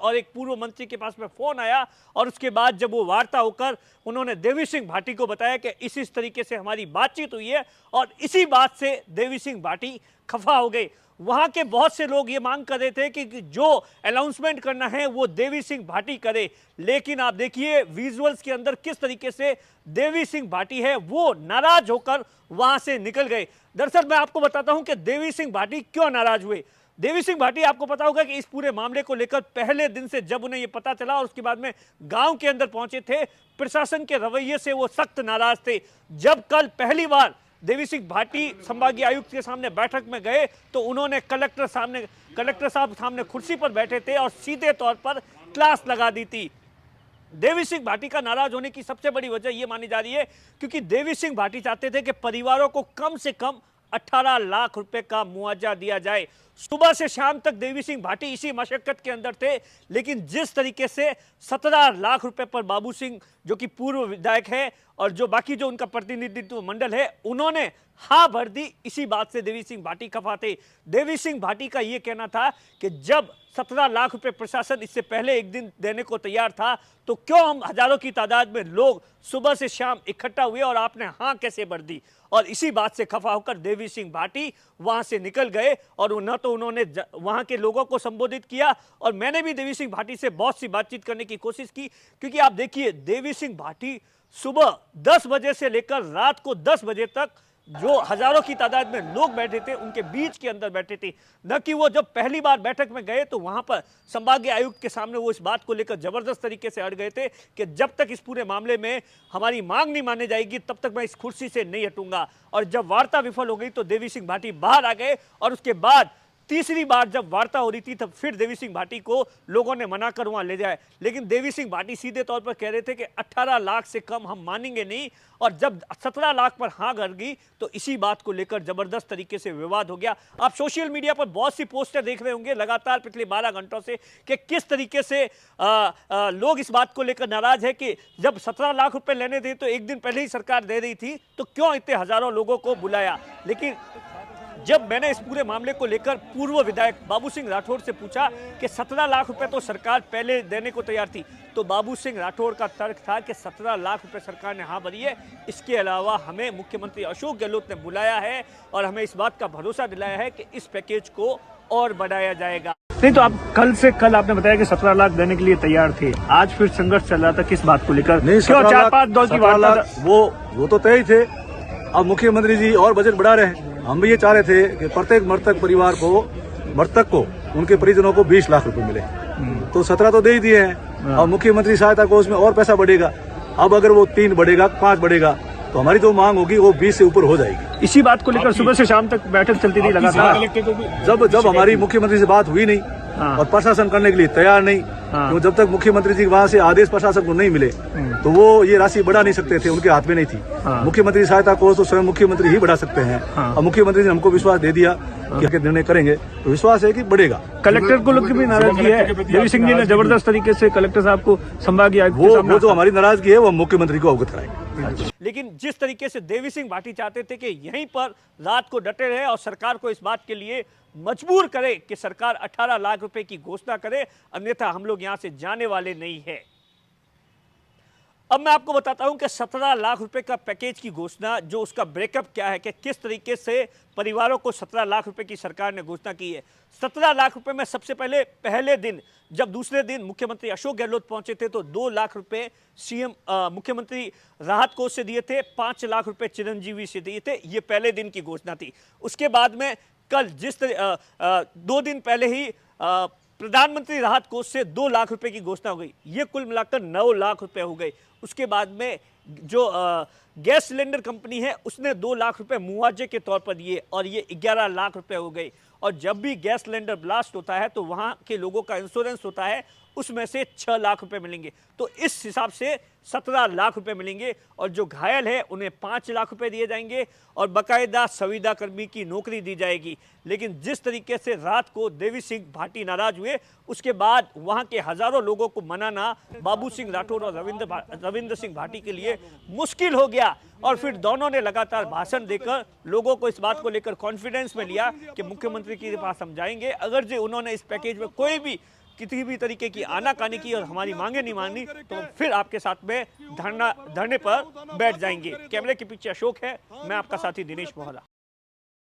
और एक पूर्व मंत्री के पास में फोन आया और उसके बाद जब वो वार्ता होकर उन्होंने देवी सिंह भाटी को बताया कि इस तरीके से हमारी बातचीत हुई है और इसी बात से देवी सिंह भाटी खफा हो गए। वहां के बहुत से लोग ये मांग कर रहे थे कि जो अनाउंसमेंट करना है वो देवी सिंह भाटी करे, लेकिन आप देखिए विजुअल्स के अंदर किस तरीके से देवी सिंह भाटी है वो नाराज होकर वहां से निकल गए। दरअसल मैं आपको बताता हूं कि देवी सिंह भाटी क्यों नाराज हुए। देवी सिंह भाटी, आपको पता होगा कि इस पूरे मामले को लेकर पहले दिन से जब उन्हें यह पता चला और उसके बाद में गांव के अंदर पहुंचे थे, प्रशासन के रवैये से वो सख्त नाराज थे। जब कल पहली बार देवी सिंह भाटी संभागीय आयुक्त के सामने बैठक में गए तो उन्होंने कलेक्टर साहब सामने कुर्सी पर बैठे थे और सीधे तौर पर क्लास लगा दी थी। देवी सिंह भाटी का नाराज होने की सबसे बड़ी वजह यह मानी जा रही है क्योंकि देवी सिंह भाटी चाहते थे कि परिवारों को कम से कम 18 लाख रुपए का मुआवजा दिया जाए। सुबह से शाम तक देवी सिंह भाटी इसी मशक्कत के अंदर थे, लेकिन जिस तरीके से 17 लाख रुपए पर बाबू सिंह जो कि पूर्व विधायक है और जो बाकी जो उनका प्रतिनिधित्व मंडल है उन्होंने हाँ भर दी, इसी बात से देवी सिंह भाटी खफा थे। देवी सिंह भाटी का यह कहना था कि जब 17 लाख रुपए प्रशासन इससे पहले एक दिन देने को तैयार था तो क्यों हम हजारों की तादाद में लोग सुबह से शाम इकट्ठा हुए और आपने हाँ कैसे भर दी। और इसी बात से खफा होकर देवी सिंह भाटी वहां से निकल गए और न तो उन्होंने वहां के लोगों को संबोधित किया और मैंने भी देवी सिंह भाटी से बहुत सी बातचीत करने की कोशिश की, क्योंकि आप देखिए देवी सिंह भाटी सुबह 10 बजे से लेकर रात को 10 बजे तक जो हजारों की तादाद में लोग बैठे थे उनके बीच के अंदर बैठे थे। न कि वो जब पहली बार बैठक में गए तो वहां पर संभागीय आयुक्त के सामने वो इस बात को लेकर जबरदस्त तरीके से अड़ गए थे कि जब तक इस पूरे मामले में हमारी मांग नहीं मानी जाएगी तब तक मैं इस कुर्सी से नहीं हटूंगा। और जब वार्ता विफल हो गई तो देवी सिंह भाटी बाहर आ गए और उसके बाद तीसरी बार जब वार्ता हो रही थी तब फिर देवी सिंह भाटी को लोगों ने मना कर वहां ले जाए, लेकिन देवी सिंह भाटी सीधे तौर पर कह रहे थे कि 18 लाख से कम हम मानेंगे नहीं। और जब 17 लाख पर हाँ कर गई तो इसी बात को लेकर जबरदस्त तरीके से विवाद हो गया। आप सोशल मीडिया पर बहुत सी पोस्टर देख रहे होंगे लगातार पिछले 12 घंटों से कि किस तरीके से लोग इस बात को लेकर नाराज है कि जब 17 लाख रुपए लेने थे तो एक दिन पहले ही सरकार दे रही थी तो क्यों इतने हजारों लोगों को बुलाया। लेकिन जब मैंने इस पूरे मामले को लेकर पूर्व विधायक बाबू सिंह राठौड़ से पूछा कि 17 लाख रुपए तो सरकार पहले देने को तैयार थी, तो बाबू सिंह राठौड़ का तर्क था कि 17 लाख रुपए सरकार ने हाँ भरी है, इसके अलावा हमें मुख्यमंत्री अशोक गहलोत ने बुलाया है और हमें इस बात का भरोसा दिलाया है कि इस पैकेज को और बढ़ाया जाएगा। नहीं तो आप कल आपने बताया कि 17 लाख देने के लिए तैयार थे, आज फिर संघर्ष चल रहा था, किस बात को लेकर? नहीं, 4-5 दौर की वार्ता वो तो तय थे। अब मुख्यमंत्री जी और बजट बढ़ा रहे हैं। हम भी ये चाह रहे थे कि प्रत्येक मृतक को उनके परिजनों को 20 लाख रुपए मिले, तो 17 तो दे ही दिए हैं। और मुख्यमंत्री सहायता कोष में और पैसा बढ़ेगा। अब अगर वो 3 बढ़ेगा 5 बढ़ेगा तो हमारी जो मांग होगी वो 20 से ऊपर हो जाएगी। इसी बात को लेकर सुबह से शाम तक बैठक चलती रही लगातार। जब हमारी मुख्यमंत्री से बात हुई नहीं और प्रशासन करने के लिए तैयार नहीं, तो जब तक मुख्यमंत्री जी वहाँ से आदेश प्रशासन को नहीं मिले तो वो ये राशि बढ़ा नहीं सकते थे, उनके हाथ में नहीं थी। मुख्यमंत्री सहायता कोष तो स्वयं मुख्यमंत्री ही बढ़ा सकते हैं। और मुख्यमंत्री ने हमको विश्वास दे दिया कि निर्णय करेंगे, तो विश्वास है कि बढ़ेगा। कलेक्टर को लोग भी नाराजगी है, देवी सिंह जी ने जबरदस्त तरीके से कलेक्टर साहब को संभागीय आयुक्त वो जो हमारी नाराजगी है वो मुख्यमंत्री को अवगत कराएंगे। लेकिन जिस तरीके से देवी सिंह भाटी चाहते थे कि यहीं पर रात को डटे रहे और सरकार को इस बात के लिए मजबूर करे कि सरकार 18 लाख रुपए की घोषणा करे, अन्यथा हम लोग यहां से जाने वाले नहीं है। अब मैं आपको बताता हूं कि 17 लाख रुपए का पैकेज की घोषणा, जो उसका ब्रेकअप क्या है, कि किस तरीके से परिवारों को 17 लाख रुपए की सरकार ने घोषणा की है। 17 लाख रुपए में सबसे पहले दिन जब दूसरे दिन मुख्यमंत्री अशोक गहलोत पहुंचे थे तो 2 लाख रुपए सीएम मुख्यमंत्री राहत कोष से दिए थे, 5 लाख रुपए चिरंजीवी से दिए थे। ये पहले दिन की घोषणा थी। उसके बाद में कल 2 दिन पहले ही प्रधानमंत्री राहत कोष से 2 लाख रुपए की घोषणा हो गई। ये कुल मिलाकर 9 लाख रुपए हो गए। उसके बाद में जो गैस सिलेंडर कंपनी है उसने 2 लाख रुपए मुआवजे के तौर पर दिए और ये 11 लाख रुपए हो गए। और जब भी गैस सिलेंडर ब्लास्ट होता है तो वहां के लोगों का इंश्योरेंस होता है, उसमें से 6 लाख रुपए मिलेंगे, तो इस हिसाब से 17 लाख रुपए मिलेंगे। और जो घायल है उन्हें 5 लाख रुपए दिए जाएंगे और बाकायदा संविदा कर्मी की नौकरी दी जाएगी। लेकिन जिस तरीके से रात को देवी सिंह भाटी नाराज हुए, उसके बाद वहां के हजारों लोगों को मनाना बाबू सिंह राठौड़ और रविंद्र सिंह भाटी के लिए मुश्किल हो गया। और फिर दोनों ने लगातार भाषण देकर लोगों को इस बात को लेकर कॉन्फिडेंस में लिया कि मुख्यमंत्री के पास हम जाएंगे, अगर जो उन्होंने इस पैकेज में कोई भी किसी भी तरीके की आनाकानी की और हमारी मांगे नहीं मानी तो हम फिर आपके साथ में धरने पर बैठ जाएंगे। कैमरे के पीछे अशोक है, मैं आपका साथी दिनेश मोहरा।